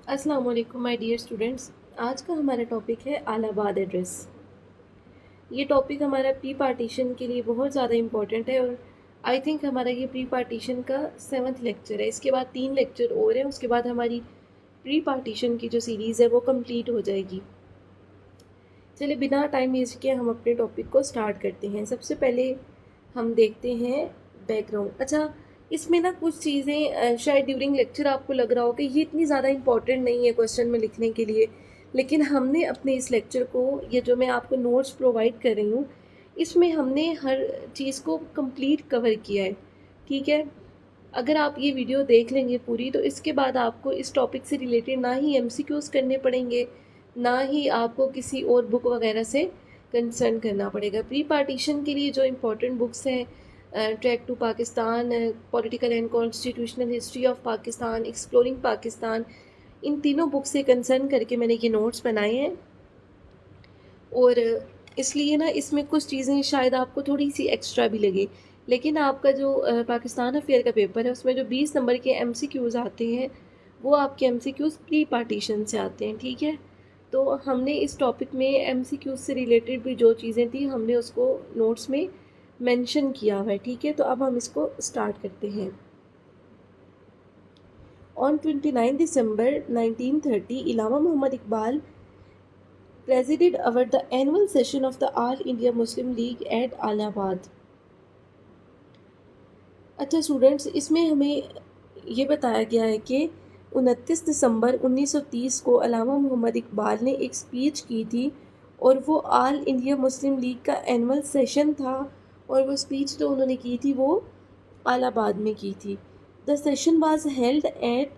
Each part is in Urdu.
السلام علیکم مائی ڈیئر اسٹوڈینٹس. آج کا ہمارا ٹاپک ہے آل آباد ایڈریس. یہ ٹاپک ہمارا پری پارٹیشن کے لیے بہت زیادہ امپورٹنٹ ہے اور آئی تھنک ہمارا یہ پری پارٹیشن کا 7th لیکچر ہے. اس کے بعد 3 لیکچر اور ہیں, اس کے بعد ہماری پری پارٹیشن کی جو سیریز ہے وہ کمپلیٹ ہو جائے گی. چلے بنا ٹائم ویسٹ کیے ہم اپنے ٹاپک کو سٹارٹ کرتے ہیں. سب سے پہلے ہم دیکھتے ہیں بیک گراؤنڈ. اچھا, اس میں نا کچھ چیزیں شاید ڈیورنگ لیکچر آپ کو لگ رہا ہو کہ یہ اتنی زیادہ امپورٹنٹ نہیں ہے کویشچن میں لکھنے کے لیے, لیکن ہم نے اپنے اس لیکچر کو, یہ جو میں آپ کو نوٹس پرووائڈ کر رہی ہوں, اس میں ہم نے ہر چیز کو کمپلیٹ کور کیا ہے. ٹھیک ہے, اگر آپ یہ ویڈیو دیکھ لیں گے پوری تو اس کے بعد آپ کو اس ٹاپک سے ریلیٹڈ نہ ہی ایم سی کیوز کرنے پڑیں گے, نہ ہی آپ کو کسی اور بک وغیرہ سے کنسرن کرنا پڑے گا. پری پارٹیشن کے لیے جو امپورٹنٹ بکس ہیں, track to Pakistan, political and constitutional history of Pakistan, exploring Pakistan, ان تینوں بک سے کنسرن کر کے میں نے یہ نوٹس بنائے ہیں. اور اس لیے نا اس میں کچھ چیزیں شاید آپ کو تھوڑی سی ایکسٹرا بھی لگے, لیکن آپ کا جو پاکستان افیئر کا پیپر ہے اس میں جو 20 نمبر کے ایم سی کیوز آتے ہیں وہ آپ کے M C Qs preparation سے آتے ہیں. ٹھیک ہے, تو ہم نے اس ٹاپک میں ایم سی کیوز سے ریلیٹڈ بھی جو چیزیں تھیں ہم نے اس کو نوٹس میں مینشن کیا ہوا ہے. ٹھیک ہے, تو اب ہم اس کو اسٹارٹ کرتے ہیں. On 29 December 1930, Allama Muhammad Iqbal presided over the annual session of the All India Muslim League at Allahabad. اچھا اسٹوڈنٹس, اس میں ہمیں یہ بتایا گیا ہے کہ 29 دسمبر 1930 کو علامہ محمد اقبال نے ایک اسپیچ کی تھی, اور وہ آل انڈیا مسلم لیگ کا اینول سیشن تھا, اور وہ اسپیچ جو انہوں نے کی تھی وہ الہ آباد میں کی تھی. The session was held at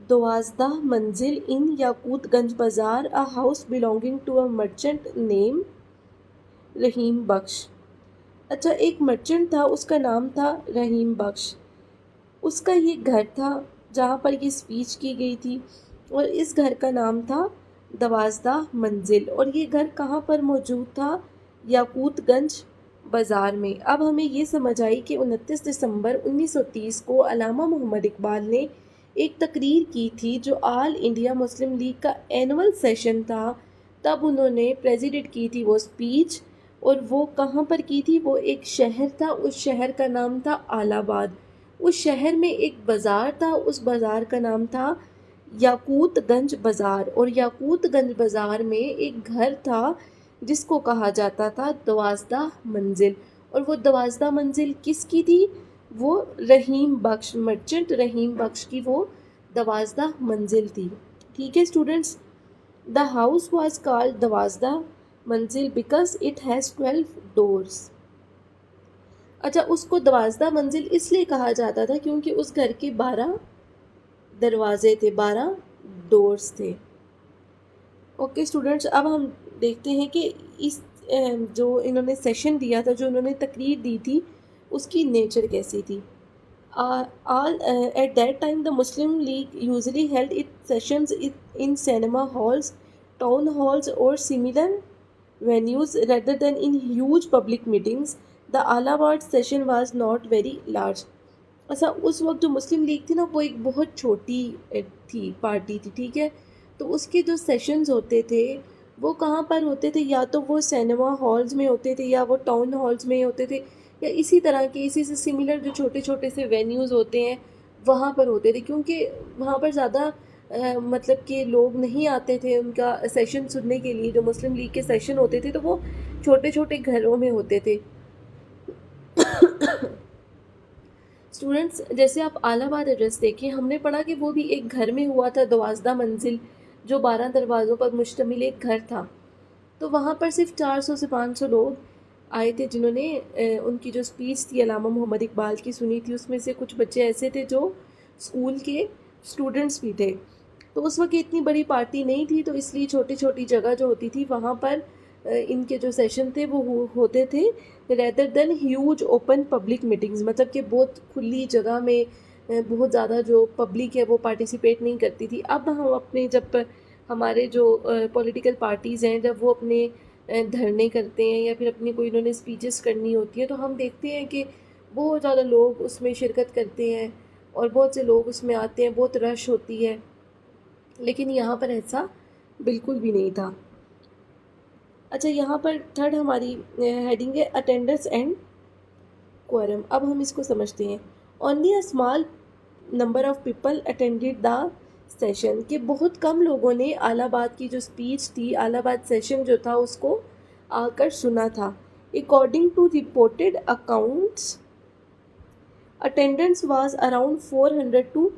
12 manzil ان یاقوت گنج بازار, a house belonging to a merchant named رحیم بخش. اچھا, ایک مرچنٹ تھا, اس کا نام تھا رحیم بخش. اس کا یہ گھر تھا جہاں پر یہ اسپیچ کی گئی تھی, اور اس گھر کا نام تھا 12 منزل, اور یہ گھر کہاں پر موجود تھا؟ یاقوت گنج بازار میں. اب ہمیں یہ سمجھ آئی کہ 29 دسمبر 1930 کو علامہ محمد اقبال نے ایک تقریر کی تھی جو آل انڈیا مسلم لیگ کا اینول سیشن تھا, تب انہوں نے پریزیڈنٹ کی تھی وہ اسپیچ, اور وہ کہاں پر کی تھی؟ وہ ایک شہر تھا, اس شہر کا نام تھا الہ آباد. اس شہر میں ایک بازار تھا, اس بازار کا نام تھا یاقوت گنج بازار, اور یاقوت گنج بازار میں ایک گھر تھا جس کو کہا جاتا تھا 12 منزل, اور وہ 12 منزل کس کی تھی؟ وہ رحیم بخش, مرچنٹ رحیم بخش کی وہ 12 منزل تھی. ٹھیک ہے students, the house was called 12 منزل بیکاز اٹ ہیز 12 ڈورس. اچھا, اس کو 12 منزل اس لیے کہا جاتا تھا کیونکہ اس گھر کے 12 دروازے تھے, 12 ڈورس تھے. اوکے اسٹوڈنٹس, اب ہم دیکھتے ہیں کہ اس جو انہوں نے سیشن دیا تھا, جو انہوں نے تقریر دی تھی, اس کی نیچر کیسی تھی. At that time, the Muslim League usually held its sessions in cinema halls, town halls, or similar venues rather than in huge public meetings. The Allahabad session was not very large. اچھا, اس وقت جو مسلم لیگ تھی نا وہ ایک بہت چھوٹی تھی, پارٹی تھی. ٹھیک ہے, تو اس کے جو سیشنز ہوتے تھے وہ کہاں پر ہوتے تھے؟ یا تو وہ سینما ہالز میں ہوتے تھے, یا وہ ٹاؤن ہالز میں ہوتے تھے, یا اسی طرح کے اسی سے سملر جو چھوٹے چھوٹے سے وینیوز ہوتے ہیں وہاں پر ہوتے تھے, کیونکہ وہاں پر زیادہ مطلب کہ لوگ نہیں آتے تھے ان کا سیشن سننے کے لیے. جو مسلم لیگ کے سیشن ہوتے تھے تو وہ چھوٹے چھوٹے گھروں میں ہوتے تھے. اسٹوڈنٹس, جیسے آپ الہ آباد ایڈریس دیکھیں, ہم نے پڑھا کہ وہ بھی ایک گھر میں ہوا تھا, 12 منزل جو 12 دروازوں پر مشتمل ایک گھر تھا. تو وہاں پر صرف 400 سے 500 لوگ آئے تھے جنہوں نے ان کی جو اسپیچ تھی علامہ محمد اقبال کی سنی تھی. اس میں سے کچھ بچے ایسے تھے جو اسکول کے اسٹوڈنٹس بھی تھے. تو اس وقت اتنی بڑی پارٹی نہیں تھی, تو اس لیے چھوٹی چھوٹی جگہ جو ہوتی تھی وہاں پر ان کے جو سیشن تھے وہ ہوتے تھے rather than huge open public meetings, مطلب کہ بہت کھلی جگہ میں بہت زیادہ جو پبلک ہے وہ پارٹیسپیٹ نہیں کرتی تھی. اب ہم اپنے جب ہمارے جو پولیٹیکل پارٹیز ہیں جب وہ اپنے دھرنے کرتے ہیں یا پھر اپنی کوئی انہوں نے اسپیچز کرنی ہوتی ہیں, تو ہم دیکھتے ہیں کہ بہت زیادہ لوگ اس میں شرکت کرتے ہیں اور بہت سے لوگ اس میں آتے ہیں, بہت رش ہوتی ہے. لیکن یہاں پر ایسا بالکل بھی نہیں تھا. اچھا یہاں پر تھرڈ ہماری ہیڈنگ ہے اٹینڈنس اینڈ کوئرم. اب ہم اس کو سمجھتے ہیں. Only a small number of people attended the session, کہ بہت کم لوگوں نے الہ آباد کی جو اسپیچ تھی, الہ آباد سیشن جو تھا اس کو آ کر سنا تھا. According to reported accounts attendance was around 400 to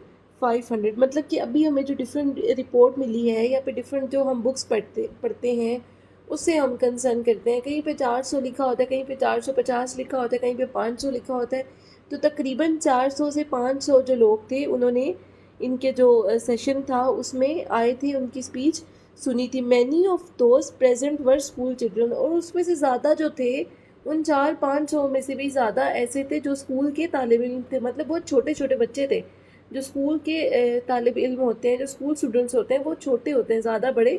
500. مطلب کہ ابھی ہمیں جو ڈفرینٹ رپورٹ ملی ہے یا پھر ڈفرینٹ جو ہم بکس پڑھتے ہیں اس سے ہم کنسرن کرتے ہیں. کہیں پہ 400 لکھا ہوتا ہے, کہیں پہ 450 لکھا ہوتا ہے, کہیں پہ 500 لکھا ہوتا ہے. تو تقریباً 400 سے 500 جو لوگ تھے انہوں نے ان کے جو سیشن تھا اس میں آئے تھے, ان کی اسپیچ سنی تھی. Many of those present were school children, اور اس میں سے زیادہ جو تھے ان 400-500 میں سے بھی زیادہ ایسے تھے جو اسکول کے طالب علم تھے. مطلب بہت چھوٹے چھوٹے بچے تھے. جو اسکول کے طالب علم ہوتے ہیں, جو اسکول اسٹوڈنٹس ہوتے ہیں, وہ چھوٹے ہوتے ہیں, زیادہ بڑے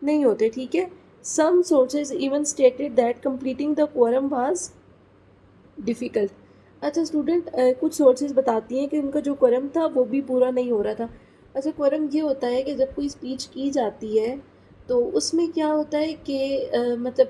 نہیں ہوتے. ٹھیک ہے. Some sources even stated that completing the quorum was difficult. اچھا اسٹوڈنٹ کچھ سورسز بتاتی ہیں کہ ان کا جو quorum تھا وہ بھی پورا نہیں ہو رہا تھا. اچھا quorum یہ ہوتا ہے کہ جب کوئی اسپیچ کی جاتی ہے تو اس میں کیا ہوتا ہے کہ مطلب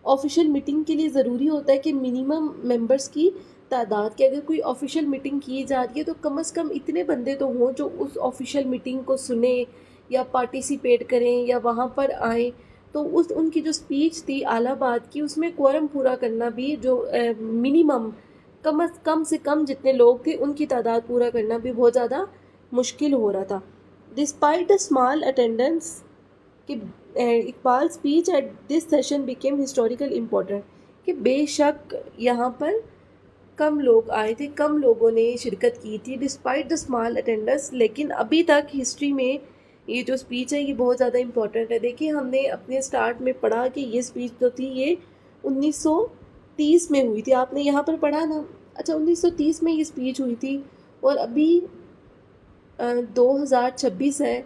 آفیشیل میٹنگ کے لیے ضروری ہوتا ہے کہ منیمم ممبرس کی تعداد, کہ اگر کوئی آفیشیل میٹنگ کی جا رہی ہے تو کم از کم اتنے بندے تو ہوں جو اس آفیشیل میٹنگ کو سنیں یا پارٹیسپیٹ کریں یا وہاں پر آئیں. تو ان کی جو اسپیچ تھی الہ آباد کی, اس میں کوئرم پورا کرنا بھی جو منیمم کم سے کم جتنے لوگ تھے ان کی تعداد پورا کرنا بھی بہت زیادہ مشکل ہو رہا تھا. ڈسپائٹ دا اسمال اٹینڈنس, کہ Iqbal speech at this session became historical important, کہ بے شک یہاں پر کم لوگ آئے تھے, کم لوگوں نے شرکت کی تھی. ڈسپائٹ دا اسمال اٹینڈنس, لیکن ابھی تک ہسٹری میں یہ جو اسپیچ ہے یہ بہت زیادہ امپورٹنٹ ہے. دیکھیے ہم نے اپنے اسٹارٹ میں پڑھا کہ یہ اسپیچ جو تھی یہ 1930 میں ہوئی تھی. آپ نے یہاں پر پڑھا نا. اچھا 1930 میں یہ اسپیچ ہوئی تھی اور ابھی 2026 ہے,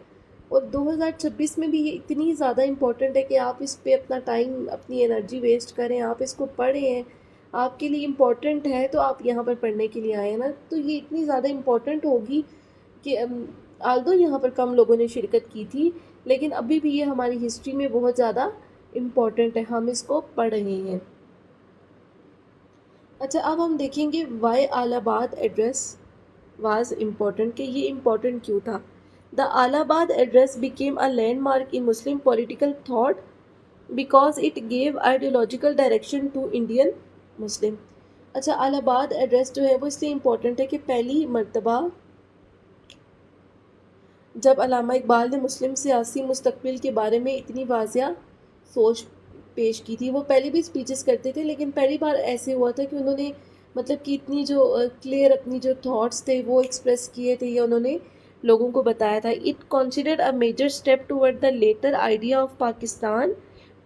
اور 2026 میں بھی یہ اتنی زیادہ امپورٹنٹ ہے کہ آپ اس پہ اپنا ٹائم اپنی انرجی ویسٹ کریں, آپ اس کو پڑھیں ہیں, آپ کے لیے امپورٹنٹ ہے تو آپ یہاں پر پڑھنے کے لیے آئے ہیں نا. تو یہ اتنی زیادہ امپورٹنٹ ہوگی کہ آلدو یہاں پر کم لوگوں نے شرکت کی تھی لیکن ابھی بھی یہ ہماری ہسٹری میں بہت زیادہ امپورٹنٹ ہے, ہم اس کو پڑھ رہے ہیں. اچھا اب ہم دیکھیں گے وائی الہ آباد ایڈریس واز امپورٹنٹ, کہ یہ امپورٹنٹ کیوں تھا. The Allahabad address became a landmark in Muslim political thought because it gave ideological direction to Indian Muslim. اچھا الہ آباد ایڈریس جو ہے وہ اس لیے امپورٹنٹ ہے کہ پہلی مرتبہ جب علامہ اقبال نے مسلم سیاسی مستقبل کے بارے میں اتنی واضح سوچ پیش کی تھی, وہ پہلے بھی اسپیچز کرتے تھے لیکن پہلی بار ایسے ہوا تھا کہ انہوں نے مطلب کہ اتنی جو کلیئر اپنی جو تھاٹس تھے وہ ایکسپریس کیے تھے یا انہوں نے لوگوں کو بتایا تھا. It considered a major step toward the later idea of Pakistan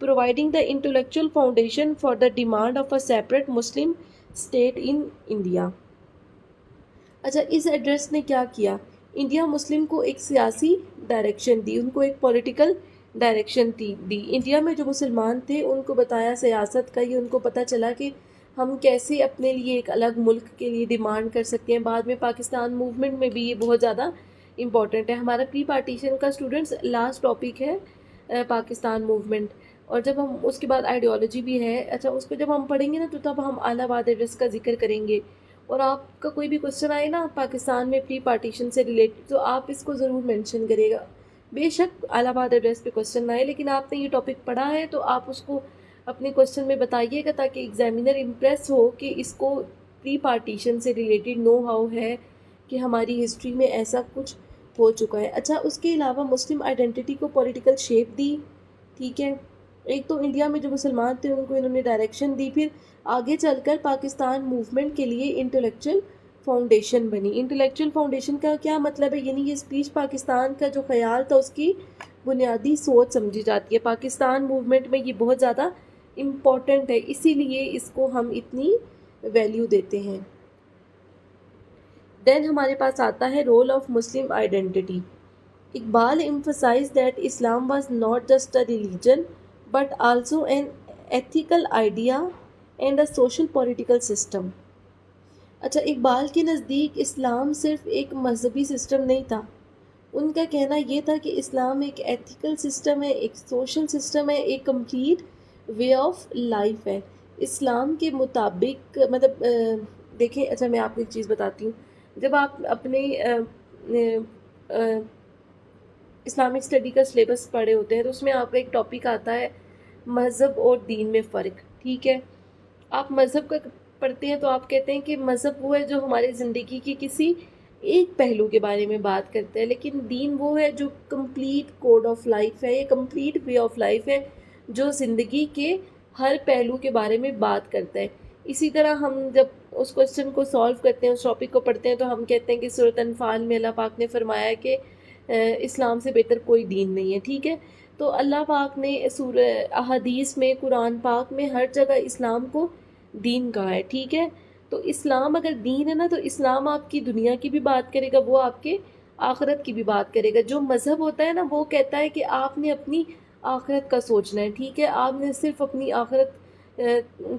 providing the intellectual foundation for the demand of a separate Muslim state in India. اچھا اس ایڈریس نے کیا کیا, انڈیا مسلم کو ایک سیاسی ڈائریکشن دی, ان کو ایک پولیٹیکل ڈائریکشن دی. انڈیا میں جو مسلمان تھے ان کو بتایا سیاست کا, یہ ان کو پتہ چلا کہ ہم کیسے اپنے لیے ایک الگ ملک کے لیے ڈیمانڈ کر سکتے ہیں. بعد میں پاکستان موومنٹ میں بھی یہ بہت زیادہ امپورٹنٹ ہے. ہمارا پری پارٹیشن کا اسٹوڈنٹس لاسٹ ٹاپک ہے پاکستان موومنٹ, اور جب ہم اس کے بعد آئیڈیالوجی بھی ہے. اچھا اس کو جب ہم پڑھیں گے نا تو تب ہم الہ آباد ایڈریس کا ذکر کریں گے. اور آپ کا کوئی بھی کوشچن آئے نا پاکستان میں پری پارٹیشن سے ریلیٹڈ تو آپ اس کو ضرور مینشن کرے گا. بے شک الہ آباد ایڈریس پہ کوشچن آئے لیکن آپ نے یہ ٹاپک پڑھا ہے تو آپ اس کو اپنے کوشچن میں بتائیے گا تاکہ ایگزامینر امپریس ہو کہ اس کو پری پارٹیشن سے ریلیٹڈ نو ہاؤ ہے کہ ہماری ہسٹری میں ایسا کچھ ہو چکا ہے. اچھا اس کے علاوہ مسلم آئیڈینٹی کو پولیٹیکل شیپ دی. ٹھیک ہے, ایک تو انڈیا میں جو مسلمان تھے ان کو انہوں نے ڈائریکشن دی, پھر آگے چل کر پاکستان موومنٹ کے لیے انٹلیکچوئل فاؤنڈیشن بنی. انٹلیکچوئل فاؤنڈیشن کا کیا مطلب ہے, یعنی یہ اسپیچ پاکستان کا جو خیال تھا اس کی بنیادی سوچ سمجھی جاتی ہے. پاکستان موومنٹ میں یہ بہت زیادہ امپورٹنٹ ہے, اسی لیے اس کو ہم اتنی ویلیو دیتے ہیں. دین ہمارے پاس آتا ہے role of Muslim identity. Iqbal emphasized that Islam was not just a religion but also an ethical idea and a social political system. اچھا اقبال کے نزدیک اسلام صرف ایک مذہبی سسٹم نہیں تھا, ان کا کہنا یہ تھا کہ اسلام ایک ایتھیکل سسٹم ہے، ایک سوشل سسٹم ہے، ایک کمپلیٹ وے آف لائف ہے۔ اسلام کے مطابق مطلب دیکھیں، اچھا میں آپ کو ایک چیز بتاتی ہوں۔ جب آپ اپنے اسلامک اسٹڈی کا سلیبس پڑھے ہوتے ہیں تو اس میں آپ کا ایک ٹاپک آتا ہے مذہب اور دین میں فرق، ٹھیک ہے؟ آپ مذہب کا پڑھتے ہیں تو آپ کہتے ہیں کہ مذہب وہ ہے جو ہماری زندگی کی کسی ایک پہلو کے بارے میں بات کرتا ہے، لیکن دین وہ ہے جو کمپلیٹ کوڈ آف لائف ہے، یہ کمپلیٹ وے آف لائف ہے جو زندگی کے ہر پہلو کے بارے میں بات کرتا ہے۔ اسی طرح ہم جب اس کوسچن کو سالو کرتے ہیں، اس ٹاپک کو پڑھتے ہیں، تو ہم کہتے ہیں کہ سورۃ انفال میں اللہ پاک نے فرمایا کہ اسلام سے بہتر کوئی دین نہیں ہے، ٹھیک ہے؟ تو اللہ پاک نے سورہ احادیث میں، قرآن پاک میں ہر جگہ اسلام کو دین کہا ہے، ٹھیک ہے؟ تو اسلام اگر دین ہے نا، تو اسلام آپ کی دنیا کی بھی بات کرے گا، وہ آپ کے آخرت کی بھی بات کرے گا۔ جو مذہب ہوتا ہے نا، وہ کہتا ہے کہ آپ نے اپنی آخرت کا سوچنا ہے، ٹھیک ہے؟ آپ نے صرف اپنی آخرت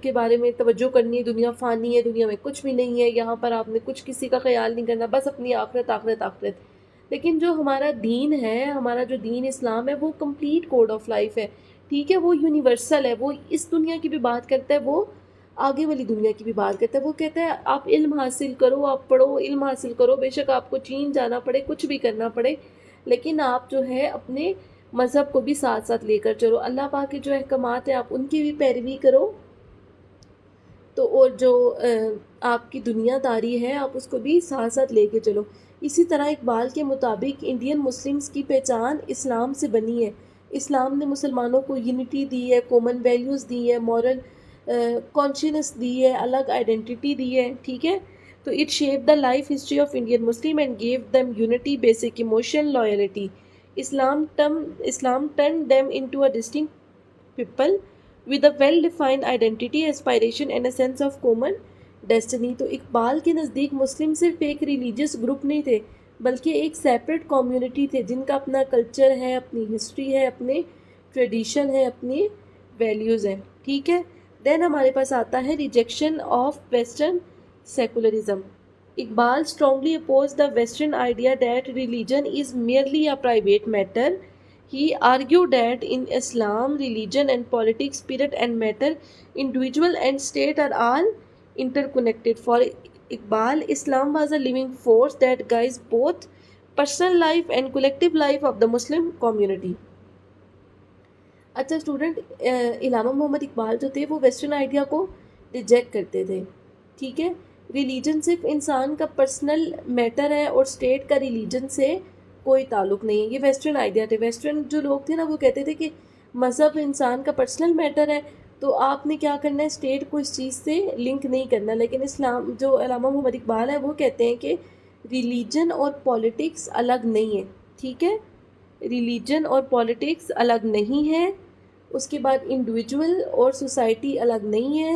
کے بارے میں توجہ کرنی ہے۔ دنیا فانی ہے، دنیا میں کچھ بھی نہیں ہے، یہاں پر آپ نے کچھ کسی کا خیال نہیں کرنا، بس اپنی آخرت آخرت آخرت۔ لیکن جو ہمارا دین ہے، ہمارا جو دین اسلام ہے، وہ کمپلیٹ کوڈ آف لائف ہے، ٹھیک ہے؟ وہ یونیورسل ہے، وہ اس دنیا کی بھی بات کرتا ہے، وہ آگے والی دنیا کی بھی بات کرتا ہے۔ وہ کہتا ہے آپ علم حاصل کرو، آپ پڑھو، علم حاصل کرو، بے شک آپ کو چین جانا پڑے، کچھ بھی کرنا پڑے، لیکن آپ جو ہے اپنے مذہب کو بھی ساتھ ساتھ لے کر چلو۔ اللہ پاک کے جو احکامات ہیں آپ ان کی بھی پیروی کرو، تو اور جو آپ کی دنیا داری ہے آپ اس کو بھی ساتھ ساتھ لے کے چلو۔ اسی طرح اقبال کے مطابق انڈین مسلمز کی پہچان اسلام سے بنی ہے۔ اسلام نے مسلمانوں کو یونٹی دی ہے، کامن ویلیوز دی ہے، مورل کانشینس دی ہے، الگ آئیڈینٹی دی ہے، ٹھیک ہے؟ تو it shape the life history of Indian Muslim and give them unity, basic emotion, loyalty. Islam turn them into a distinct people with a well-defined identity, aspiration and a sense of common destiny۔ تو اقبال کے نزدیک مسلم صرف ایک ریلیجیس گروپ نہیں تھے، بلکہ ایک سیپریٹ کمیونٹی تھے جن کا اپنا کلچر ہے، اپنی ہسٹری ہے، اپنے ٹریڈیشن ہے، اپنی ویلیوز ہیں، ٹھیک ہے؟ دین ہمارے پاس آتا ہے rejection of western secularism. Iqbal strongly opposed the Western idea that religion is merely a private matter۔ He argued that in Islam, religion and politics, spirit and matter, individual and state are all interconnected۔ For Iqbal, Islam was a living force that guides both personal life and collective life of the Muslim community۔ اچھا اسٹوڈنٹ، علامہ محمد اقبال جو تھے وہ ویسٹرن آئیڈیا کو ریجیکٹ کرتے تھے، ٹھیک ہے؟ ریلیجن صرف انسان کا پرسنل میٹر ہے اور اسٹیٹ کا ریلیجن سے کوئی تعلق نہیں ہے، یہ ویسٹرن آئیڈیا تھے۔ ویسٹرن جو لوگ تھے نا، وہ کہتے تھے کہ مذہب انسان کا پرسنل میٹر ہے، تو آپ نے کیا کرنا ہے، اسٹیٹ کو اس چیز سے لنک نہیں کرنا۔ لیکن اسلام جو علامہ محمد اقبال ہے وہ کہتے ہیں کہ ریلیجن اور پولیٹکس الگ نہیں ہے، ٹھیک ہے؟ ریلیجن اور پولیٹکس الگ نہیں ہے۔ اس کے بعد انڈیویجول اور سوسائٹی الگ نہیں ہے،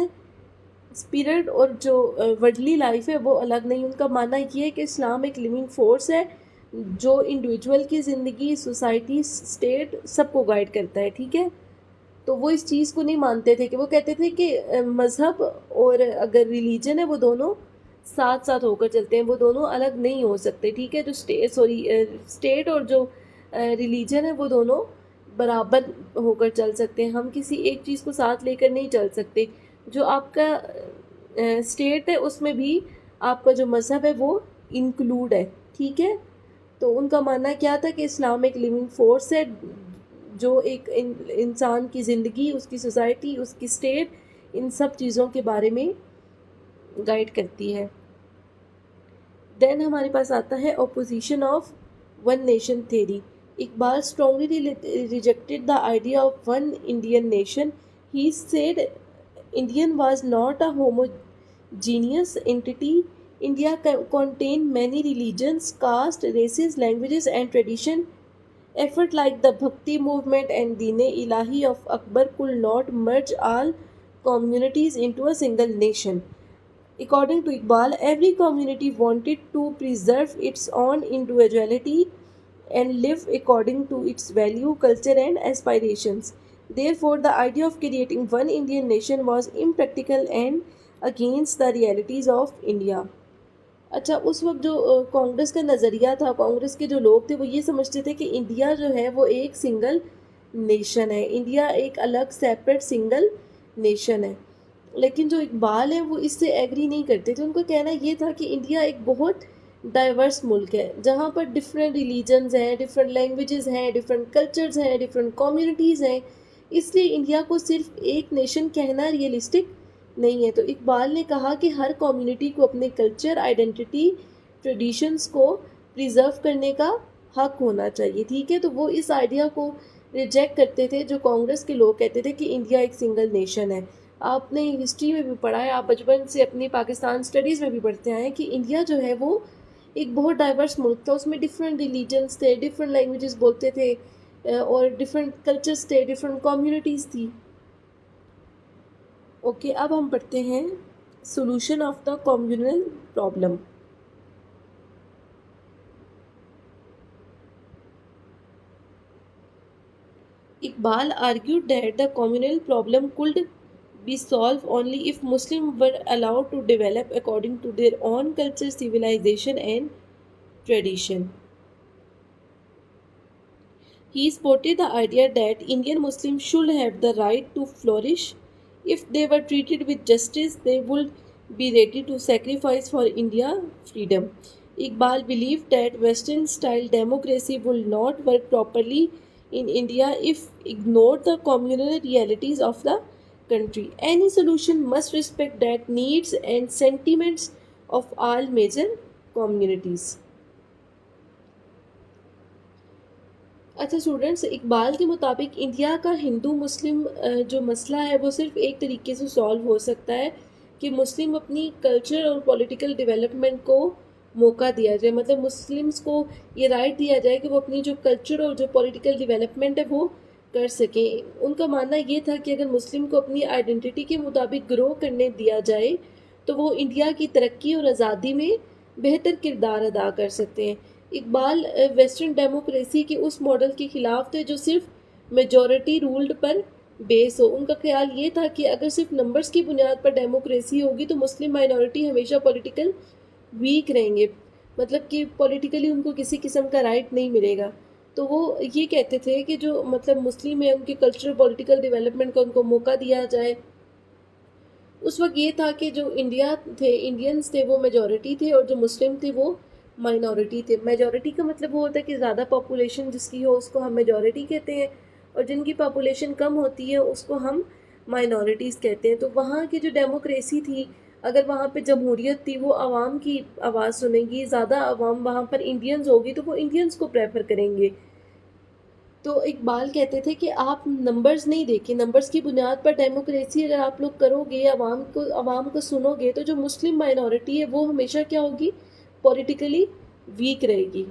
اسپرٹ اور جو ورڈلی لائف ہے وہ الگ نہیں۔ ان کا ماننا یہ ہے کہ اسلام ایک لیونگ فورس ہے جو انڈیویجول کی زندگی، سوسائٹی، اسٹیٹ سب کو گائیڈ کرتا ہے، ٹھیک ہے؟ تو وہ اس چیز کو نہیں مانتے تھے، کہ وہ کہتے تھے کہ مذہب اور اگر ریلیجن ہے وہ دونوں ساتھ ساتھ ہو کر چلتے ہیں، وہ دونوں الگ نہیں ہو سکتے، ٹھیک ہے؟ جو اسٹیٹ اور جو ریلیجن ہے وہ دونوں برابر ہو کر چل سکتے ہیں، ہم کسی ایک چیز کو ساتھ لے کر نہیں چل سکتے۔ جو آپ کا اسٹیٹ ہے اس میں بھی آپ کا جو مذہب ہے وہ انکلوڈ ہے، ٹھیک ہے؟ تو ان کا ماننا کیا تھا کہ اسلام ایک لیونگ فورس ہے جو ایک انسان کی زندگی، اس کی سوسائٹی، اس کی اسٹیٹ، ان سب چیزوں کے بارے میں گائیڈ کرتی ہے۔ دین ہمارے پاس آتا ہے opposition of one nation theory. Iqbal strongly rejected the idea of one Indian nation۔ He said Indian was not a homogeneous entity۔ India contained many religions, castes, races, languages and traditions۔ Effort like the Bhakti movement and Deen-e-Ilahi of Akbar could not merge all communities into a single nation۔ According to Iqbal, every community wanted to preserve its own individuality and live according to its value, culture and aspirations۔ Therefore, the idea of creating one Indian nation was impractical and against the realities of India۔ اچھا، اس وقت جو کانگریس کا نظریہ تھا، کانگریس کے جو لوگ تھے وہ یہ سمجھتے تھے کہ انڈیا جو ہے وہ ایک سنگل نیشن ہے، انڈیا ایک الگ سیپریٹ سنگل نیشن ہے. لیکن جو اقبال ہیں وہ اس سے ایگری نہیں کرتے تھے. ان کا کہنا یہ تھا کہ انڈیا ایک بہت ڈائیورس ملک ہے جہاں پر ڈفرینٹ ریلیجنز ہیں، ڈفرینٹ لینگویجز ہیں، ڈفرینٹ کلچرز ہیں، ڈفرینٹ کمیونٹیز ہیں. اس لیے انڈیا کو صرف ایک نیشن کہنا ریئلسٹک نہیں ہے. تو اقبال نے کہا کہ ہر کمیونٹی کو اپنے کلچر، آئیڈینٹی، ٹریڈیشنز کو پریزرو کرنے کا حق ہونا چاہیے. ٹھیک ہے، تو وہ اس آئیڈیا کو ریجیکٹ کرتے تھے جو کانگریس کے لوگ کہتے تھے کہ انڈیا ایک سنگل نیشن ہے. آپ نے ہسٹری میں بھی پڑھا ہے، آپ بچپن سے اپنی پاکستان اسٹڈیز میں بھی پڑھتے آئے ہیں کہ انڈیا جو ہے وہ ایک بہت ڈائیورس ملک تھا. اس میں ڈفرینٹ ریلیجنس تھے، ڈفرینٹ لینگویجز بولتے تھے، اور ڈفرینٹ کلچرز تھے، ڈفرینٹ کمیونٹیز تھی. اوکے، اب ہم پڑھتے ہیں solution of the communal problem. Iqbal argued that the communal problem could be solved only if Muslims were allowed to develop according to their own culture, civilization, and tradition. He supported the idea that Indian Muslims should have the right to flourish. If they were treated with justice, they would be ready to sacrifice for India's freedom. Iqbal believed that Western-style democracy will not work properly in India if ignored the communal realities of the country. Any solution must respect that needs and sentiments of all major communities. اچھا اسٹوڈنٹس، اقبال کے مطابق انڈیا کا ہندو مسلم جو مسئلہ ہے وہ صرف ایک طریقے سے سالو ہو سکتا ہے کہ مسلم اپنی کلچر اور پولیٹیکل ڈیولپمنٹ کو موقع دیا جائے. مطلب مسلمس کو یہ رائٹ دیا جائے کہ وہ اپنی جو کلچر اور جو پولیٹیکل ڈیولپمنٹ ہے وہ کر سکیں. ان کا ماننا یہ تھا کہ اگر مسلم کو اپنی آئیڈینٹی کے مطابق گرو کرنے دیا جائے تو وہ انڈیا کی ترقی اور آزادی میں بہتر کردار ادا کر سکتے ہیں. اقبال ویسٹرن ڈیموکریسی کے اس ماڈل کے خلاف تھے جو صرف میجورٹی رولڈ پر بیس ہو. ان کا خیال یہ تھا کہ اگر صرف نمبرز کی بنیاد پر ڈیموکریسی ہوگی تو مسلم مائنورٹی ہمیشہ پولیٹیکل ویک رہیں گے، مطلب کہ پولیٹیکلی ان کو کسی قسم کا رائٹ نہیں ملے گا. تو وہ یہ کہتے تھے کہ جو مطلب مسلم ہیں ان کے کلچرل پولیٹیکل ڈیولپمنٹ کا ان کو موقع دیا جائے. اس وقت یہ تھا کہ جو انڈینز تھے وہ میجورٹی تھے اور جو مسلم تھے وہ مائنورٹی تھے. میجورٹی کا مطلب وہ ہوتا ہے کہ زیادہ پاپولیشن جس کی ہو اس کو ہم میجورٹی کہتے ہیں، اور جن کی پاپولیشن کم ہوتی ہے اس کو ہم مائنورٹیز کہتے ہیں. تو وہاں کی جو ڈیموکریسی تھی، اگر وہاں پہ جمہوریت تھی، وہ عوام کی آواز سنیں گی. زیادہ عوام وہاں پر انڈینز ہوگی تو وہ انڈینز کو پریفر کریں گے. تو اقبال کہتے تھے کہ آپ نمبرز نہیں دیکھیں، نمبرز کی بنیاد پر ڈیموکریسی اگر آپ لوگ کرو گے، عوام کو سنو گے، تو جو مسلم مائنورٹی ہے وہ ہمیشہ کیا ہوگی؟ پولیٹیکلی ویک رہے گی.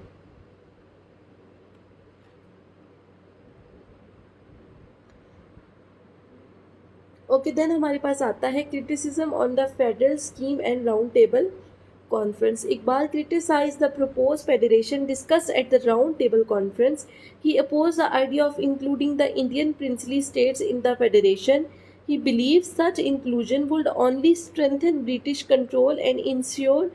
اوکے، دین ہمارے پاس آتا ہے criticism on the federal scheme and round table conference. Iqbal criticized the proposed federation discussed at the Round Table Conference. He opposed the idea of including the Indian princely states in the federation. He believes such inclusion would only strengthen British control and ensure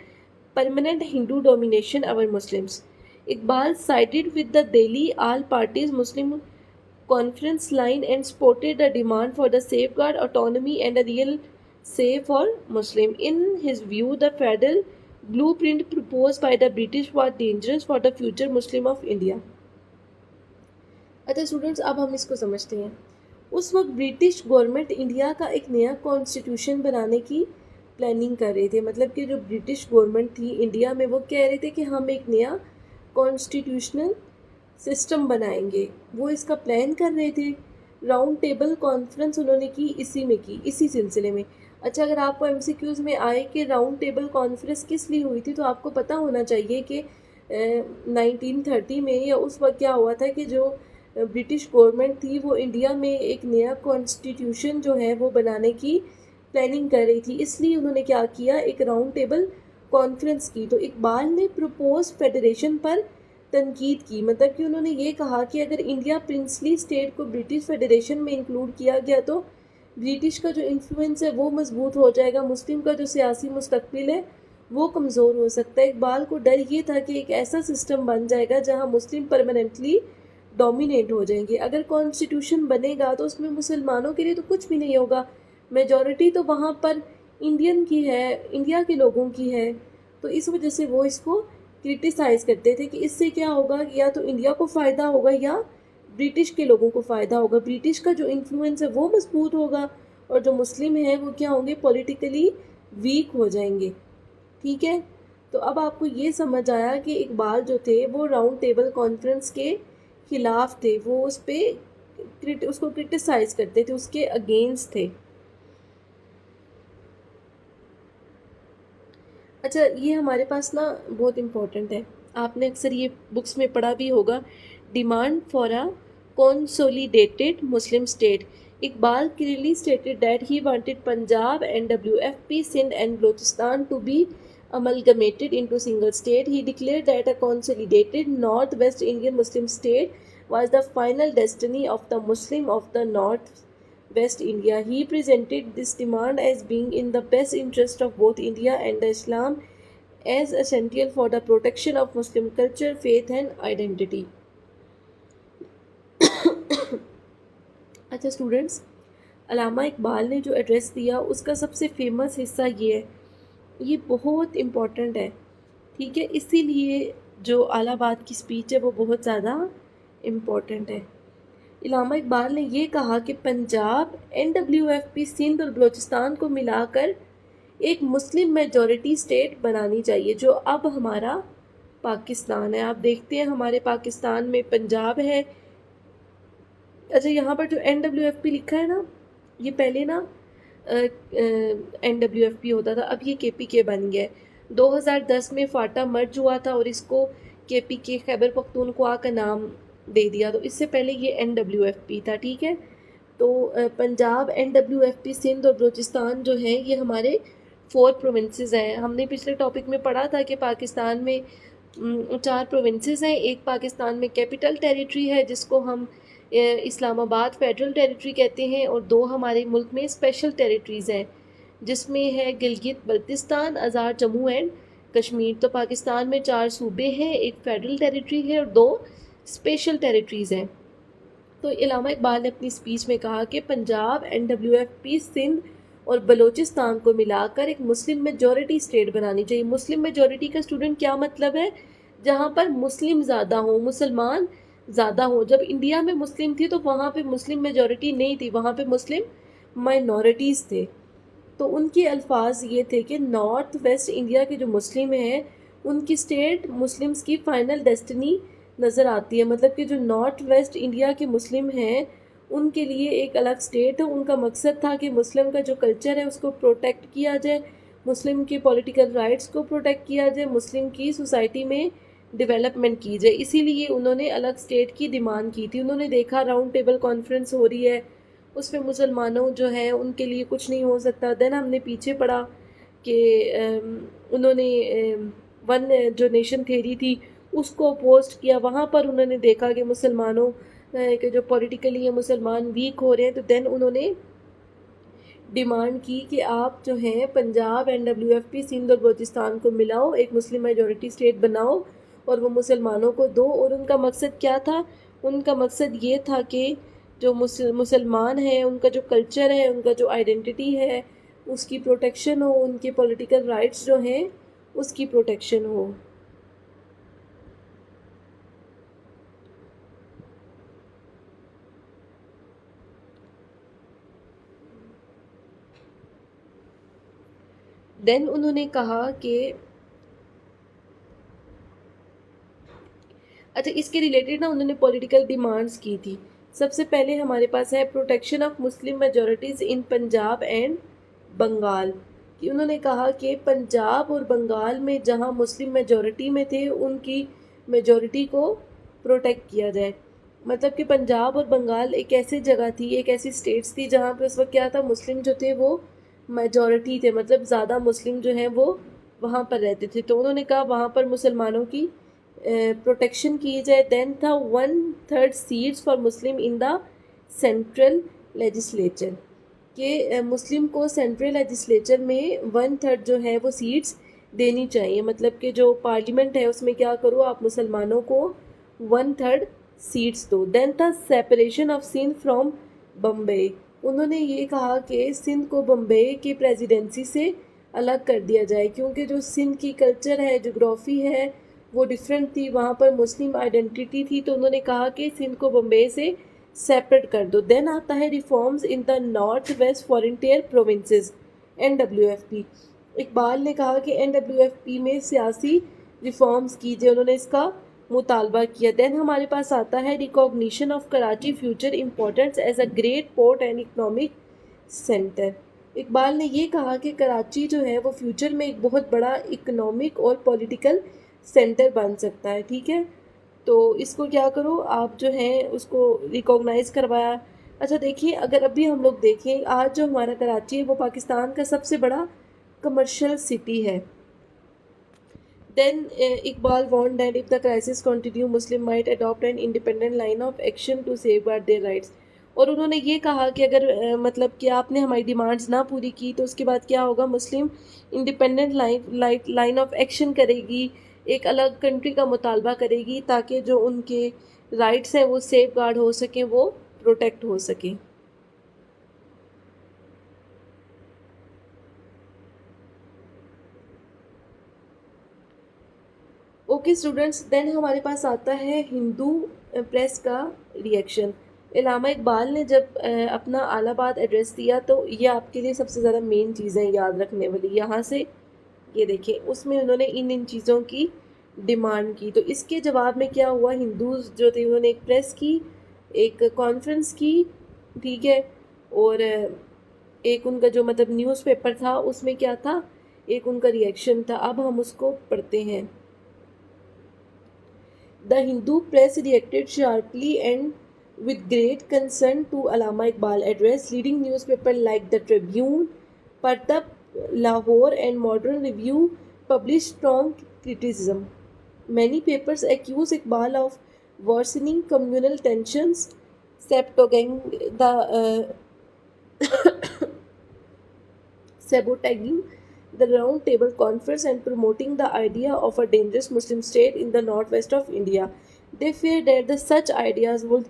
permanent Hindu domination over Muslims. Iqbal sided with the Delhi All Parties Muslim Conference line and supported the demand for the safeguard autonomy and a real say for Muslim. In his view, the federal blueprint proposed by the British was dangerous for the future Muslim of India. اچھا اسٹوڈنٹس، اب ہم اس کو سمجھتے ہیں. اس وقت برٹش گورنمنٹ انڈیا کا ایک نیا کانسٹیٹیوشن بنانے کی پلاننگ کر رہے تھے. مطلب کہ جو برٹش گورنمنٹ تھی انڈیا میں وہ کہہ رہے تھے کہ ہم ایک نیا کانسٹیٹیوشنل سسٹم بنائیں گے. وہ اس کا پلان کر رہے تھے. راؤنڈ ٹیبل کانفرنس انہوں نے کی اسی سلسلے میں. اچھا، اگر آپ کو MCQs میں آئے کہ راؤنڈ ٹیبل کانفرنس کس لیے ہوئی تھی تو آپ کو پتہ ہونا چاہیے کہ 1930 میں یا اس وقت کیا ہوا تھا کہ جو برٹش گورنمنٹ تھی وہ انڈیا میں ایک نیا کانسٹیٹیوشن جو ہے وہ بنانے کی پلاننگ کر رہی تھی. اس لیے انہوں نے کیا کیا، ایک راؤنڈ ٹیبل کانفرنس کی. تو اقبال نے پروپوز فیڈریشن پر تنقید کی. مطلب کہ انہوں نے یہ کہا کہ اگر انڈیا پرنسلی اسٹیٹ کو برٹش فیڈریشن میں انکلوڈ کیا گیا تو برٹش کا جو انفلوئنس ہے وہ مضبوط ہو جائے گا، مسلم کا جو سیاسی مستقبل ہے وہ کمزور ہو سکتا ہے۔ اقبال کو ڈر یہ تھا کہ ایک ایسا سسٹم بن جائے گا جہاں مسلم پرماننٹلی ڈومینیٹ ہو جائیں گے۔ اگر کانسٹیٹیوشن بنے گا تو اس میں مسلمانوں کے لیے تو کچھ بھی نہیں ہوگا، میجورٹی تو وہاں پر انڈین کی ہے، انڈیا کے لوگوں کی ہے۔ تو اس وجہ سے وہ اس کو کرٹیسائز کرتے تھے کہ اس سے کیا ہوگا، یا تو انڈیا کو فائدہ ہوگا یا برٹش کے لوگوں کو فائدہ ہوگا۔ برٹش کا جو انفلوئنس ہے وہ مضبوط ہوگا، اور جو مسلم ہیں وہ کیا ہوں گے، پولیٹیکلی ویک ہو جائیں گے۔ ٹھیک ہے، تو اب آپ کو یہ سمجھ آیا کہ اقبال جو تھے وہ راؤنڈ ٹیبل کانفرنس کے خلاف تھے، وہ اس پہ اس کو کرٹیسائز کرتے تھے، اس کے اگینسٹ تھے۔ اچھا، یہ ہمارے پاس نا بہت امپورٹنٹ ہے، آپ نے اکثر یہ بکس میں پڑھا بھی ہوگا، demand for a consolidated Muslim state. Iqbal clearly stated that he wanted Punjab, NWFP, Sindh and Balochistan to be amalgamated into single state. He declared that a consolidated North-West Indian Muslim state was the final destiny of the Muslim of the North-West India. He presented this demand as being in the best interest of both India and the Islam, as essential for the protection of Muslim culture, faith and identity. اچھا اسٹوڈنٹس، علامہ اقبال نے جو ایڈریس دیا اس کا سب سے فیمس حصہ یہ ہے، یہ بہت امپورٹنٹ ہے، ٹھیک ہے، اسی لیے جو الہ آباد کی اسپیچ ہے وہ بہت زیادہ امپورٹنٹ ہے۔ علامہ اقبال نے یہ کہا کہ پنجاب، NWFP، سندھ اور بلوچستان کو ملا کر ایک مسلم میجورٹی اسٹیٹ بنانی چاہیے، جو اب ہمارا پاکستان ہے۔ آپ دیکھتے ہیں ہمارے پاکستان میں پنجاب ہے۔ اچھا، یہاں پر جو NWFP لکھا ہے نا، یہ پہلے نا NWFP ہوتا تھا، اب یہ KPK بن گیا ہے۔ 2010 میں فاٹا مرج ہوا تھا اور اس کو KPK، خیبر پختونخوا کا نام دے دیا، تو اس سے پہلے یہ NWFP تھا، ٹھیک ہے۔ تو پنجاب، NWFP، سندھ اور بلوچستان جو ہیں یہ ہمارے 4 پروونسز ہیں۔ ہم نے پچھلے ٹاپک میں پڑھا تھا کہ پاکستان میں 4 پروونسز ہیں، ایک پاکستان میں کیپٹل ٹیریٹری ہے جس کو ہم اسلام آباد فیڈرل ٹیریٹری کہتے ہیں، اور 2 ہمارے ملک میں اسپیشل ٹیریٹریز ہیں جس میں ہے گلگت بلتستان، آزاد جموں اینڈ کشمیر۔ تو پاکستان میں 4 صوبے ہیں، ایک فیڈرل ٹیریٹری ہے اور 2 اسپیشل ٹیریٹریز ہیں۔ تو علامہ اقبال نے اپنی اسپیچ میں کہا کہ پنجاب، NWFP، سندھ اور بلوچستان کو ملا کر ایک مسلم میجورٹی اسٹیٹ بنانی چاہیے۔ مسلم میجورٹی کا اسٹوڈنٹ کیا مطلب ہے؟ جہاں پر مسلم زیادہ ہوں، مسلمان زیادہ ہوں۔ جب انڈیا میں مسلم تھی تو وہاں پہ مسلم میجورٹی نہیں تھی، وہاں پہ مسلم مائنورٹیز تھے۔ تو ان کے الفاظ یہ تھے کہ نارتھ ویسٹ انڈیا کے جو مسلم ہیں ان کی اسٹیٹ مسلمز کی فائنل ڈیسٹنی نظر آتی ہے، مطلب کہ جو نارتھ ویسٹ انڈیا کے مسلم ہیں ان کے لیے ایک الگ اسٹیٹ ہے۔ ان کا مقصد تھا کہ مسلم کا جو کلچر ہے اس کو پروٹیکٹ کیا جائے، مسلم کے پولیٹیکل رائٹس کو پروٹیکٹ کیا جائے، مسلم کی سوسائٹی میں ڈیولپمنٹ کی جائے۔ اسی لیے انہوں نے الگ اسٹیٹ کی ڈیمانڈ کی تھی۔ انہوں نے دیکھا راؤنڈ ٹیبل کانفرنس ہو رہی ہے، اس میں مسلمانوں جو ہیں ان کے لیے کچھ نہیں ہو سکتا۔ دین ہم نے پیچھے پڑھا کہ انہوں نے ون جو نیشن تھیری تھی اس کو اپوزڈ کیا، وہاں پر انہوں نے دیکھا کہ مسلمانوں کہ جو پولیٹیکلی ہیں مسلمان ویک ہو رہے ہیں، تو دین انہوں نے ڈیمانڈ کی کہ آپ جو ہیں پنجاب، NWFP، سندھ اور بلوچستان کو ملاؤ، ایک مسلم میجورٹی اسٹیٹ بناؤ اور وہ مسلمانوں کو دو۔ اور ان کا مقصد کیا تھا؟ ان کا مقصد یہ تھا کہ جو مسلمان ہیں ان کا جو کلچر ہے، ان کا جو آئیڈینٹی ہے اس کی پروٹیکشن ہو، ان کے پولیٹیکل رائٹس جو ہیں اس کی پروٹیکشن ہو۔ دین انہوں نے کہا کہ اچھا اس کے ریلیٹڈ نا انہوں نے پولیٹیکل ڈیمانڈز کی تھی۔ سب سے پہلے ہمارے پاس ہے protection of Muslim majorities in Punjab and Bengal, کہ انہوں نے کہا کہ پنجاب اور بنگال میں جہاں مسلم میجورٹی میں تھے ان کی میجورٹی کو پروٹیکٹ کیا جائے۔ مطلب کہ پنجاب اور بنگال ایک ایسی جگہ تھی، ایک ایسی اسٹیٹس تھی جہاں پہ اس وقت کیا تھا، مسلم جو تھے وہ میجورٹی تھے، مطلب زیادہ مسلم جو ہیں وہ وہاں پر رہتے تھے۔ تو انہوں نے کہا وہاں پر مسلمانوں کی پروٹیکشن کی جائے۔ دین تھا 1/3 seats for Muslim in the central legislature, کہ مسلم کو سینٹرل لیجسلیچر میں 1/3 جو ہے وہ سیٹس دینی چاہیے، مطلب کہ جو پارلیمنٹ ہے اس میں کیا کرو آپ مسلمانوں کو 1/3 سیٹس دو. Then the separation of Sindh from Bombay. انہوں نے یہ کہا کہ سندھ کو بمبئی کی پریزیڈنسی سے الگ کر دیا جائے، کیونکہ جو سندھ کی کلچر ہے، جغرافی ہے، وہ ڈیفرنٹ تھی، وہاں پر مسلم آئیڈینٹی تھی، تو انہوں نے کہا کہ سندھ کو بمبئی سے سیپریٹ کر دو. دین آتا ہے reforms in the north west frontier provinces NWFP. Iqbal نے کہا کہ NWFP میں سیاسی ریفارمز کیجیے، انہوں نے اس کا مطالبہ کیا. دین ہمارے پاس آتا ہے recognition of Karachi future importance as a great port and economic centre. Iqbal نے یہ کہا کہ کراچی جو ہے وہ فیوچر میں ایک بہت بڑا اکنامک اور پولیٹیکل سینٹر بن سکتا ہے. ٹھیک ہے، تو اس کو کیا کرو آپ جو ہیں اس کو ریکوگنائز کروایا. اچھا دیکھیے، اگر ابھی ہم لوگ دیکھیں آج جو ہمارا کراچی ہے وہ پاکستان کا سب سے بڑا کمرشل سٹی ہے. Then Iqbal warned that if the crisis continue Muslim might adopt an independent line of action to safeguard their rights. اور انہوں نے یہ کہا کہ اگر مطلب کہ آپ نے ہماری ڈیمانڈز نہ پوری کی تو اس کے بعد کیا ہوگا، مسلم انڈیپینڈنٹ لائن آف ایکشن کرے گی، ایک الگ کنٹری کا مطالبہ کرے گی تاکہ جو ان کے رائٹس ہیں وہ سیف گارڈ ہو سکیں، وہ پروٹیکٹ ہو سکیں. اوکے اسٹوڈنٹس، دین ہمارے پاس آتا ہے ہندو پریس کا ریئیکشن. علامہ اقبال نے جب اپنا الہ آباد ایڈریس دیا تو یہ آپ کے لیے سب سے زیادہ مین چیزیں یاد رکھنے والی، یہاں سے یہ دیکھیں اس میں انہوں نے ان چیزوں کی ڈیمانڈ کی. تو اس کے جواب میں کیا ہوا، ہندوز جو تھے انہوں نے ایک پریس کی، ایک کانفرنس کی، ٹھیک ہے، اور ایک ان کا جو مطلب نیوز پیپر تھا اس میں کیا تھا، ایک ان کا ریئیکشن تھا. اب ہم اس کو پڑھتے ہیں. The Hindu press reacted sharply and with great concern to Allama Iqbal address. Leading newspapers like The Tribune, Partab, Lahore and Modern Review published strong criticism. Many papers accuse Iqbal of worsening communal tensions, sabotaging the Round Table Conference and promoting the idea of a dangerous Muslim state in the northwest of India. They feared that such ideas would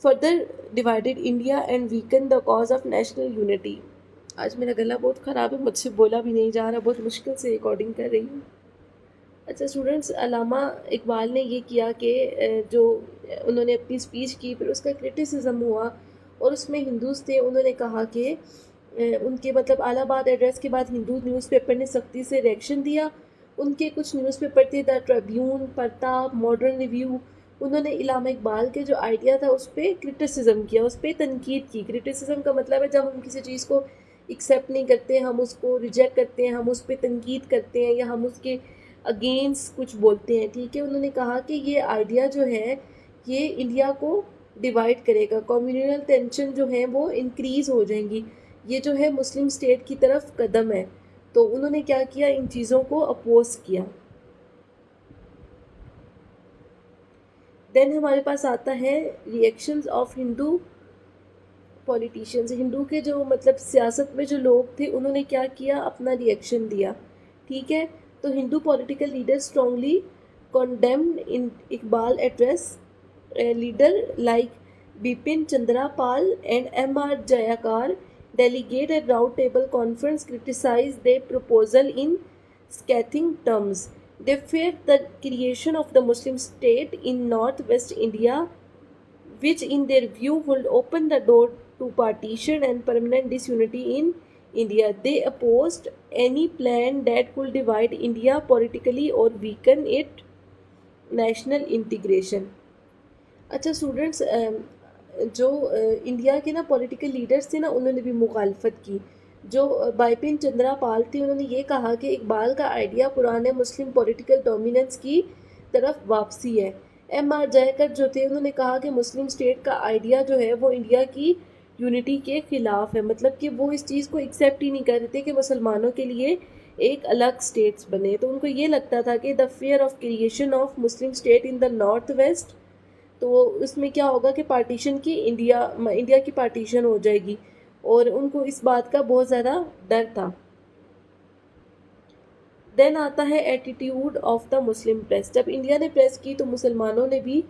further divide India and weaken the cause of national unity. آج میرا گلا بہت خراب ہے، مجھ سے بولا بھی نہیں جا رہا، بہت مشکل سے ریکارڈنگ کر رہی ہوں. اچھا اسٹوڈنٹس، علامہ اقبال نے یہ کیا کہ جو انہوں نے اپنی اسپیچ کی پھر اس کا کرٹیسزم ہوا، اور اس میں ہندوز تھے، انہوں نے کہا کہ ان کے مطلب الہ آباد ایڈریس کے بعد ہندو نیوز پیپر نے سختی سے ریئیکشن دیا. ان کے کچھ نیوز پیپر تھے دا ٹریبیون، پرتاپ، ماڈرن ریویو، انہوں نے علامہ اقبال کے جو آئیڈیا تھا اس پہ کرٹیسزم کیا، اس پہ تنقید کی. کرٹیسزم کا مطلب ہے جب ہم کسی چیز کو ایکسیپٹ نہیں کرتے، ہم اس کو ریجیکٹ کرتے ہیں، ہم اس پہ تنقید کرتے ہیں یا ہم اس کے اگینسٹ کچھ بولتے ہیں. ٹھیک ہے، انہوں نے کہا کہ یہ آئیڈیا جو ہے یہ انڈیا کو ڈیوائڈ کرے گا، کمیونل ٹینشن جو ہیں وہ انکریز ہو جائیں گی، یہ جو ہے مسلم اسٹیٹ کی طرف قدم ہے. تو انہوں نے کیا کیا، ان چیزوں کو اپوز کیا. دین ہمارے پاس آتا ہے ریئیکشنز آف ہندو پولیٹیشینز. ہندو کے جو مطلب سیاست میں جو لوگ تھے انہوں نے کیا کیا، اپنا ریئیکشن دیا. ٹھیک ہے، تو Hindu political leader strongly condemned in Iqbal address. Leader like Bipin Chandra Pal and M.R. Jayakar, delegate at Round Table Conference, criticized the proposal in scathing terms. They feared the creation of the Muslim state in northwest India, which in their view would open the door to partition and permanent disunity in India. They opposed any plan that could divide India politically or weaken its national integration. اچھا اسٹوڈنٹس، جو انڈیا کے نا پولیٹیکل لیڈرز تھے نا انہوں نے بھی مخالفت کی. جو بائپن چندرا پال تھے انہوں نے یہ کہا کہ اقبال کا آئیڈیا پرانے مسلم پولیٹیکل ڈومیننس کی طرف واپسی ہے. M.R. Jayakar جو تھے انہوں نے کہا کہ مسلم اسٹیٹ کا آئیڈیا جو ہے وہ انڈیا کی یونٹی کے خلاف ہے، مطلب کہ وہ اس چیز کو ایکسیپٹ ہی نہیں کر رہے تھے کہ مسلمانوں کے لیے ایک الگ اسٹیٹس بنے. تو ان کو یہ لگتا تھا کہ the fear of creation of Muslim state in the north west, تو اس میں کیا ہوگا کہ پارٹیشن کی انڈیا کی پارٹیشن ہو جائے گی، اور ان کو اس بات کا بہت زیادہ ڈر تھا. دین آتا ہے attitude of the Muslim press. جب انڈیا نے پریس کی تو مسلمانوں نے بھی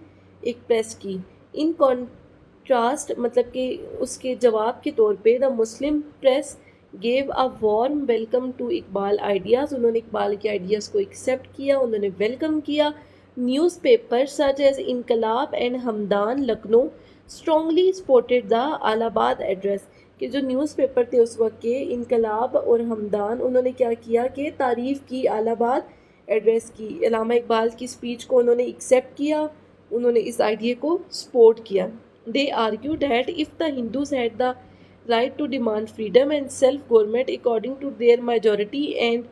ایک پریس کی. ان کنٹراسٹ مطلب کہ اس کے جواب کے طور پہ the Muslim press gave a warm welcome to Iqbal ideas. انہوں نے اقبال کے آئیڈیاز کو ایکسیپٹ کیا, انہوں نے ویلکم کیا. Newspaper such as Inquilab and Hamdan Lucknow strongly supported the Allahabad address. کہ جو نیوز پیپر تھے اس وقت کے, انقلاب اور ہمدان, انہوں نے کیا کیا کہ تعریف کی الہ آباد ایڈریس کی. علامہ اقبال کی اسپیچ کو انہوں نے ایکسیپٹ کیا, انہوں نے اس آئیڈیا کو سپورٹ کیا. They argue that if the Hindus had the right to demand freedom and self government according to their majority and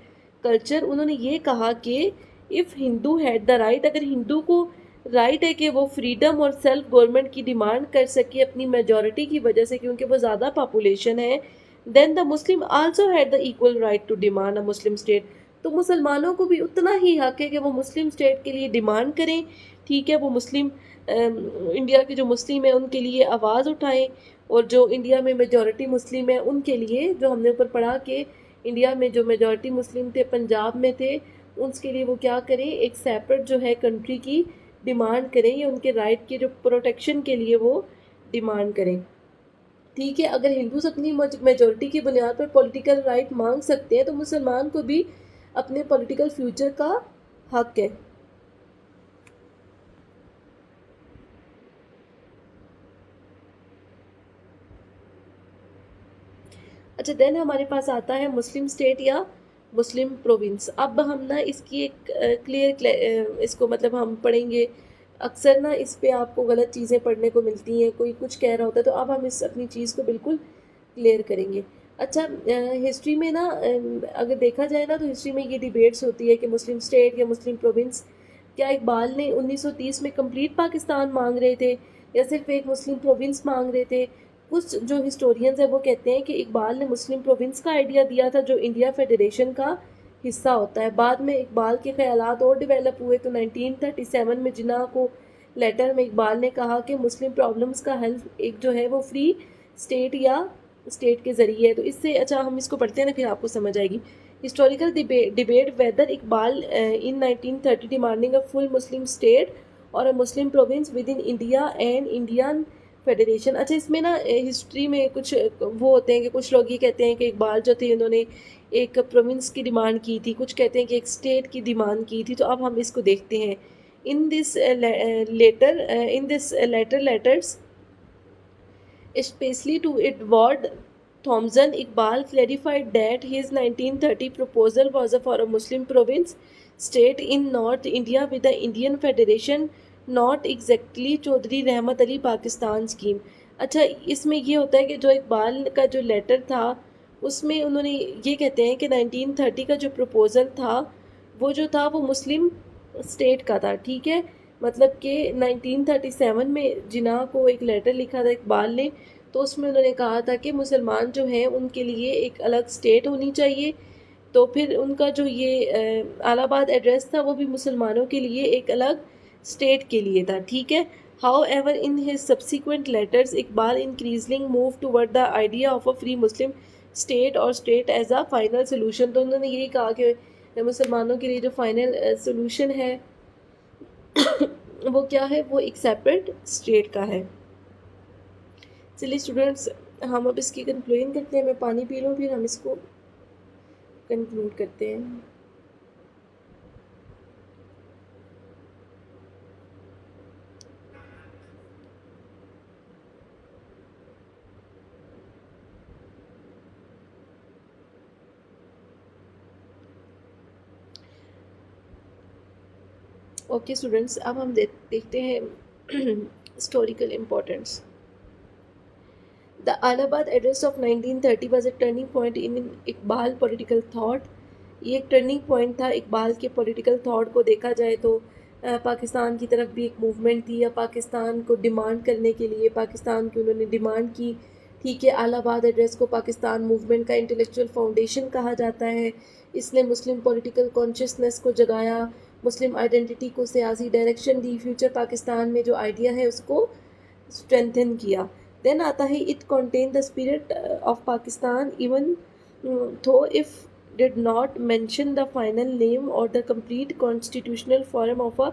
culture. انہوں نے یہ کہا کہ if Hindu had the right, اگر ہندو کو رائٹ ہے کہ وہ فریڈم اور سیلف گورنمنٹ کی ڈیمانڈ کر سکے اپنی میجورٹی کی وجہ سے کیونکہ وہ زیادہ پاپولیشن ہے, then the Muslim also had the equal right to demand a Muslim state. تو مسلمانوں کو بھی اتنا ہی حق ہے کہ وہ مسلم اسٹیٹ کے لیے ڈیمانڈ کریں. ٹھیک ہے, وہ مسلم انڈیا کے جو مسلم ہیں ان کے لیے آواز اٹھائیں, اور جو انڈیا میں میجورٹی مسلم ہیں ان کے لیے, جو ہم نے اوپر پڑھا کہ انڈیا میں جو میجورٹی مسلم تھے پنجاب میں تھے, اس کے لیے وہ کیا کریں, ایک سیپریٹ جو ہے کنٹری کی ڈیمانڈ کریں, یا ان کے رائٹ کے جو پروٹیکشن کے لیے وہ ڈیمانڈ کریں. ٹھیک ہے, اگر ہندوز اپنی میجورٹی کی بنیاد پر پولیٹیکل رائٹ مانگ سکتے ہیں تو مسلمان کو بھی اپنے پولیٹیکل فیوچر کا حق ہے. اچھا, دین ہمارے پاس آتا ہے مسلم اسٹیٹ یا مسلم پروونس. اب ہم نا اس کی ایک کلیئر اس کو مطلب ہم پڑھیں گے. اکثر نا اس پہ آپ کو غلط چیزیں پڑھنے کو ملتی ہیں, کوئی کچھ کہہ رہا ہوتا ہے, تو اب ہم اس اپنی چیز کو بالکل کلیئر کریں گے. اچھا, ہسٹری میں نا اگر دیکھا جائے نا تو ہسٹری میں یہ ڈیبیٹس ہوتی ہے کہ مسلم اسٹیٹ یا مسلم پروونس. کیا اقبال نے 1930 میں کمپلیٹ پاکستان مانگ رہے تھے یا صرف ایک مسلم پروونس مانگ رہے تھے؟ کچھ جو ہسٹورینز ہیں وہ کہتے ہیں کہ اقبال نے مسلم پروونس کا آئیڈیا دیا تھا جو انڈیا فیڈریشن کا حصہ ہوتا ہے. بعد میں اقبال کے خیالات اور ڈیولپ ہوئے تو 1937 میں جناح کو لیٹر میں اقبال نے کہا کہ مسلم پرابلمز کا حل ایک جو ہے وہ فری اسٹیٹ یا اسٹیٹ کے ذریعے ہے. تو اس سے اچھا ہم اس کو پڑھتے ہیں نا, پھر آپ کو سمجھ آئے گی. Historical debate whether Iqbal in 1930 demanding a full Muslim state اور a Muslim province within India and Indian federation. اچھا, اس میں نا ہسٹری میں کچھ وہ ہوتے ہیں کہ کچھ لوگ یہ کہتے ہیں کہ اقبال جو تھے انہوں نے ایک پروونس کی ڈیمانڈ کی تھی, کچھ کہتے ہیں کہ ایک اسٹیٹ کی ڈیمانڈ کی تھی. تو اب ہم اس کو دیکھتے ہیں. In this letter letters especially to Edward Thompson, Iqbal clarified that his 1930 proposal was for a Muslim province state in North India with the Indian Federation, not exactly Chaudhry Rahmat Ali Pakistan scheme. اچھا, اس میں یہ ہوتا ہے کہ جو اقبال کا جو لیٹر تھا اس میں انہوں نے یہ کہتے ہیں کہ 1930 کا جو پروپوزل تھا وہ جو تھا وہ مسلم اسٹیٹ کا تھا. ٹھیک ہے, مطلب کہ 1937 میں جناح کو ایک لیٹر لکھا تھا اقبال نے, تو اس میں انہوں نے کہا تھا کہ مسلمان جو ہیں ان کے لیے ایک الگ اسٹیٹ ہونی چاہیے. تو پھر ان کا جو یہ الہ آباد ایڈریس تھا وہ بھی مسلمانوں کے لیے ایک الگ اسٹیٹ کے لیے تھا. ٹھیک ہے. However in his subsequent letters Iqbal increasing move toward the idea of a free Muslim state اور state as a final solution. تو انہوں نے یہی کہا کہ مسلمانوں کے لیے جو فائنل سولوشن ہے وہ کیا ہے, وہ ایک سیپریٹ اسٹیٹ کا ہے. چلیے اسٹوڈنٹس, ہم اب اس کی کنکلوژن کرتے ہیں. میں پانی پی لوں پھر ہم اس کو کنکلوڈ کرتے ہیں. اوکے اسٹوڈنٹس, اب ہم دیکھتے ہیں historical importance. The Allahabad address of 1930 was a turning point in Iqbal political thought. یہ ایک ٹرننگ پوائنٹ تھا اقبال کے پولیٹیکل تھاٹ کو. دیکھا جائے تو پاکستان کی طرف بھی ایک موومنٹ تھی, یا پاکستان کو ڈیمانڈ کرنے کے لیے پاکستان کی انہوں نے ڈیمانڈ کی. ٹھیک ہے, الہ آباد ایڈریس کو پاکستان موومنٹ کا انٹلیکچوئل فاؤنڈیشن کہا جاتا ہے. اس نے مسلم پولیٹیکل کانشیسنس کو جگایا, مسلم آئیڈینٹی کو سیاسی ڈائریکشن دی, فیوچر پاکستان میں جو آئیڈیا ہے اس کو اسٹرینتھن کیا. دین آتا ہے it contain the spirit of Pakistan even تھو if did not mention the final name or the complete constitutional form of a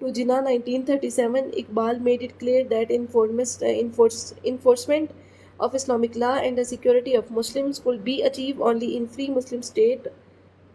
to Jinnah 1937, Iqbal made it clear that enforcement of Islamic law and the security of Muslims could be achieved only in free Muslim state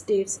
states.